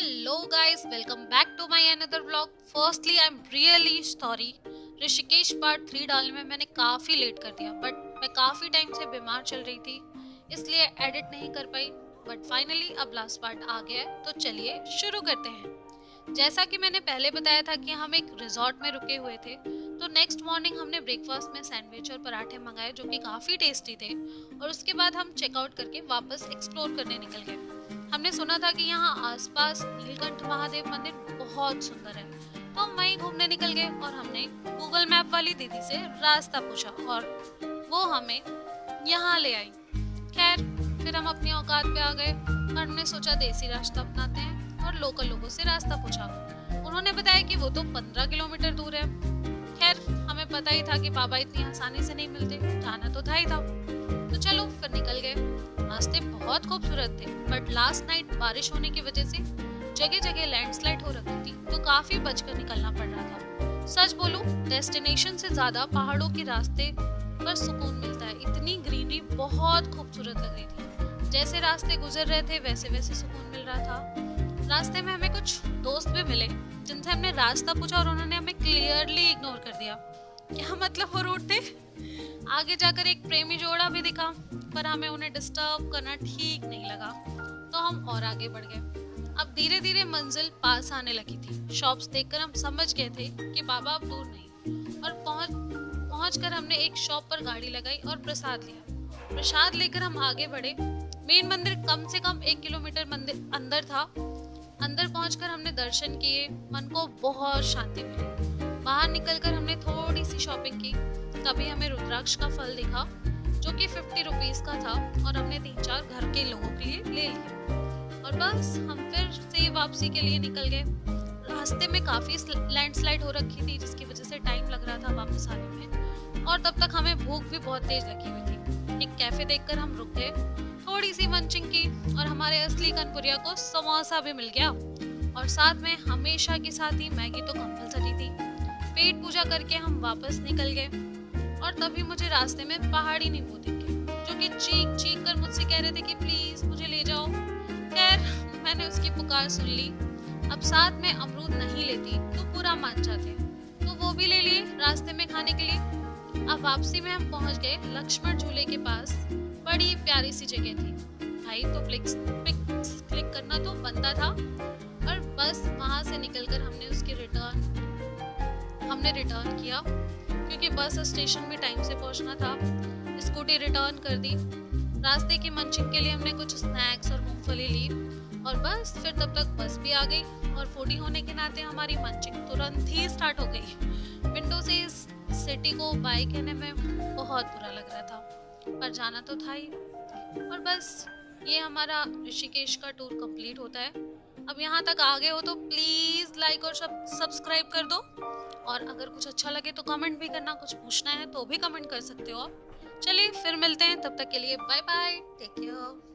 Hello guys, welcome back to my another vlog. Firstly, I'm really sorry. Rishikesh part 3 डालने में मैंने काफ़ी late कर दिया, बट मैं काफ़ी टाइम से बीमार चल रही थी, इसलिए एडिट नहीं कर पाई. बट फाइनली अब लास्ट पार्ट आ गया है, तो चलिए शुरू करते हैं. जैसा कि मैंने पहले बताया था कि हम एक रिजॉर्ट में रुके हुए थे, तो नेक्स्ट मॉर्निंग हमने ब्रेकफास्ट में सैंडविच और पराठे मंगाए जो कि काफ़ी टेस्टी थे. और उसके बाद हम चेकआउट करके वापस एक्सप्लोर करने निकल गए. हमने सुना था कि यहाँ आसपास नीलकंठ महादेव मंदिर बहुत सुंदर है, तो हम वहीं घूमने निकल गए और हमने गूगल मैप वाली दीदी से रास्ता पूछा और वो हमें यहाँ ले आई. खैर, फिर हम अपनी औकात पे आ गए और हमने सोचा देसी रास्ता अपनाते हैं और लोकल लोगों से रास्ता पूछा. उन्होंने बताया कि वो तो 15 किलोमीटर दूर है. खैर, हमें पता ही था कि बाबा इतनी आसानी से नहीं मिलते, जाना तो था ही था. तो चलो फिर निकल गए. रास्ते बहुत खूबसूरत थे, बट लास्ट नाइट बारिश होने की वजह से जगह जगह लैंडस्लाइड हो रखी थी, तो काफी बचकर निकलना पड़ रहा था. सच बोलूं, डेस्टिनेशन से ज्यादा पहाड़ों के रास्ते पर सुकून मिलता है. इतनी ग्रीनरी बहुत खूबसूरत लग रही थी. जैसे रास्ते गुजर रहे थे वैसे वैसे सुकून मिल रहा था. रास्ते में हमें कुछ दोस्त भी मिले जिनसे हमने रास्ता पूछा और उन्होंने हमें क्लियरली इग्नोर कर दिया. क्या मतलब वो रूट थे. आगे जाकर एक प्रेमी जोड़ा भी दिखा, पर हमें उन्हें डिस्टर्ब करना ठीक नहीं लगा, तो हम और आगे बढ़ गए. अब धीरे धीरे मंजिल पास आने लगी थी. शॉप्स देखकर हम समझ गए थे कि बाबा अब दूर नहीं, और पहुंच कर हमने एक शॉप पर गाड़ी लगाई और प्रसाद लिया. प्रसाद लेकर हम आगे बढ़े. मेन मंदिर कम से कम 1 किलोमीटर मंदिर अंदर था. अंदर पहुंचकर हमने दर्शन किए. मन को बहुत शांति मिली. बाहर निकलकर हमने थोड़ी सी शॉपिंग की. तभी हमें रुद्राक्ष का फल दिखा जो कि 50 रुपीज का था, और हमने 3-4 घर के लोगों के लिए ले लिया. और बस हम फिर से वापसी के लिए निकल गए. रास्ते में काफी लैंडस्लाइड हो रखी थी, जिसकी वजह से टाइम लग रहा था वापस आने में, और तब तक हमें भूख भी बहुत तेज लगी हुई थी. एक कैफे देखकर हम रुक गए, थोड़ी सी मंचिंग की, और हमारे असली कनपुरिया को समोसा भी मिल गया. और साथ में हमेशा की साथ ही मैगी तो कंपलसरी थी. पेट पूजा करके हम वापस निकल गए, और तभी मुझे रास्ते में पहाड़ी नींबू दिखे जो कि चीख चीख कर मुझसे कह रहे थे कि प्लीज मुझे ले जाओ. खैर, मैंने उसकी पुकार सुन ली. अब साथ में अमरूद नहीं लेती तो पूरा मान जाते, तो वो भी ले लिए रास्ते में खाने के लिए. अब वापसी में हम पहुंच गए लक्ष्मण झूले के पास. बड़ी प्यारी सी जगह थी भाई, तो पिक्स क्लिक करना तो बनता था. और बस वहां से निकलकर हमने रिटर्न किया, क्योंकि बस स्टेशन में टाइम से पहुंचना था. स्कूटी रिटर्न कर दी. रास्ते की मंचिंग के लिए हमने कुछ स्नैक्स और मूंगफली ली, और बस फिर तब तक बस भी आ गई. और फूडी होने के नाते हमारी मंचिंग तुरंत ही स्टार्ट हो गई. विंडो से इस सिटी को बाय कहने में बहुत बुरा लग रहा था, पर जाना तो था ही. और बस ये हमारा ऋषिकेश का टूर कंप्लीट होता है. अब यहाँ तक आ गए हो तो प्लीज लाइक और सब्सक्राइब कर दो. और अगर कुछ अच्छा लगे तो कमेंट भी करना. कुछ पूछना है तो भी कमेंट कर सकते हो आप. चलिए फिर मिलते हैं, तब तक के लिए बाय बाय, टेक केयर.